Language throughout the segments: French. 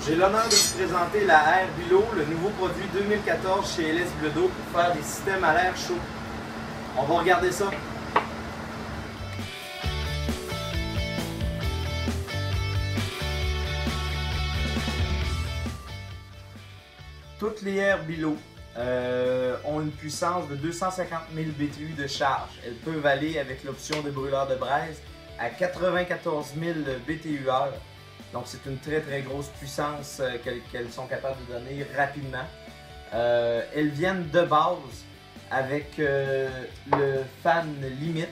J'ai l'honneur de vous présenter la Air Bilo, le nouveau produit 2014 chez LS Bledo pour faire des systèmes à l'air chaud. On va regarder ça. Toutes les Air Bilo ont une puissance de 250 000 BTU de charge. Elles peuvent aller avec l'option de brûleur de braise à 94 000 BTU/h. Donc c'est une très grosse puissance qu'elles sont capables de donner rapidement. Elles viennent de base avec le fan limite,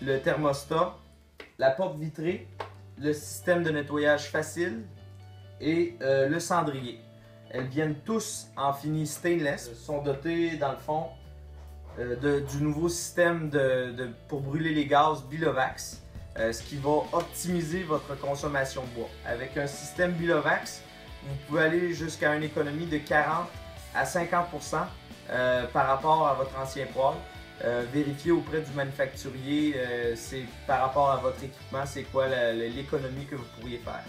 le thermostat, la porte vitrée, le système de nettoyage facile et le cendrier. Elles viennent tous en fini stainless, sont dotées dans le fond du nouveau système pour brûler les gaz Bilovax. Ce qui va optimiser votre consommation de bois. Avec un système Bilovax, vous pouvez aller jusqu'à une économie de 40 à 50% par rapport à votre ancien poêle. Vérifiez auprès du manufacturier par rapport à votre équipement, c'est quoi l'économie que vous pourriez faire.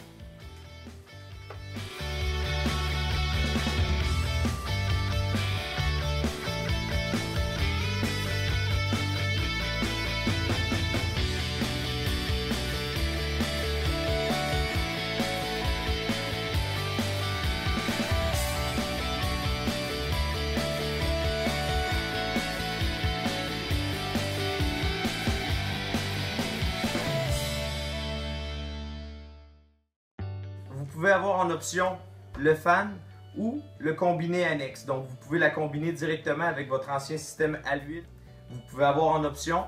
Vous pouvez avoir en option le fan ou le combiné annexe. Donc vous pouvez la combiner directement avec votre ancien système à l'huile. Vous pouvez avoir en option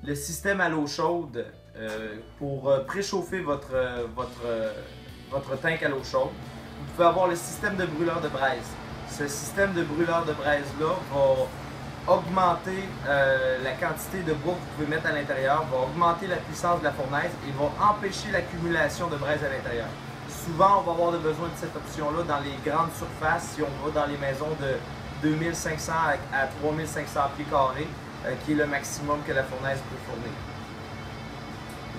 le système à l'eau chaude pour préchauffer votre tank à l'eau chaude. Vous pouvez avoir le système de brûleur de braise. Ce système de brûleur de braise-là va augmenter la quantité de bois que vous pouvez mettre à l'intérieur, va augmenter la puissance de la fournaise et va empêcher l'accumulation de braise à l'intérieur. Souvent, on va avoir besoin de cette option-là dans les grandes surfaces, si on va dans les maisons de 2500 à 3500 pieds carrés, qui est le maximum que la fournaise peut fournir.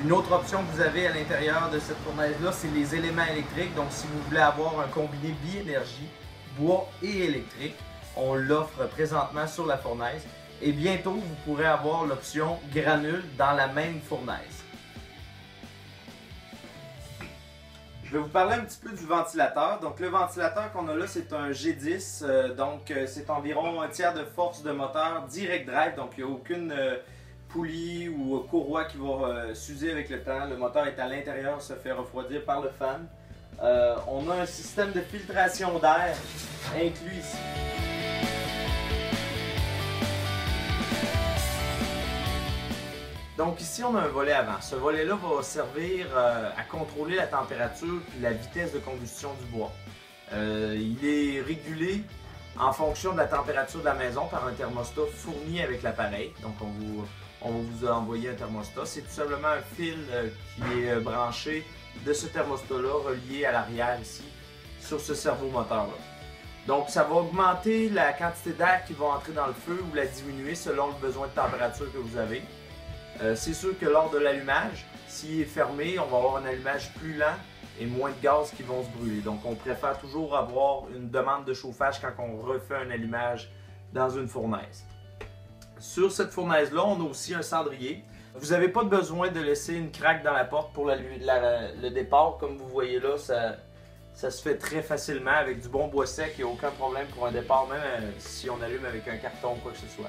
Une autre option que vous avez à l'intérieur de cette fournaise-là, c'est les éléments électriques. Donc, si vous voulez avoir un combiné bi-énergie, bois et électrique, on l'offre présentement sur la fournaise. Et bientôt, vous pourrez avoir l'option granule dans la même fournaise. Je vais vous parler un petit peu du ventilateur. Donc le ventilateur qu'on a là, c'est un G10. C'est environ un tiers de force de moteur direct drive. Donc il n'y a aucune poulie ou courroie qui va s'user avec le temps. Le moteur est à l'intérieur, se fait refroidir par le fan. On a un système de filtration d'air inclus ici. Donc ici, on a un volet avant. Ce volet-là va servir à contrôler la température et la vitesse de combustion du bois. Il est régulé en fonction de la température de la maison par un thermostat fourni avec l'appareil. Donc on va vous envoyer un thermostat. C'est tout simplement un fil qui est branché de ce thermostat-là, relié à l'arrière ici, sur ce servomoteur-là. Donc ça va augmenter la quantité d'air qui va entrer dans le feu ou la diminuer selon le besoin de température que vous avez. C'est sûr que lors de l'allumage, s'il est fermé, on va avoir un allumage plus lent et moins de gaz qui vont se brûler. Donc on préfère toujours avoir une demande de chauffage quand on refait un allumage dans une fournaise. Sur cette fournaise-là, on a aussi un cendrier. Vous n'avez pas besoin de laisser une craque dans la porte pour le départ. Comme vous voyez là, ça se fait très facilement avec du bon bois sec. Il n'y a aucun problème pour un départ, même si on allume avec un carton ou quoi que ce soit.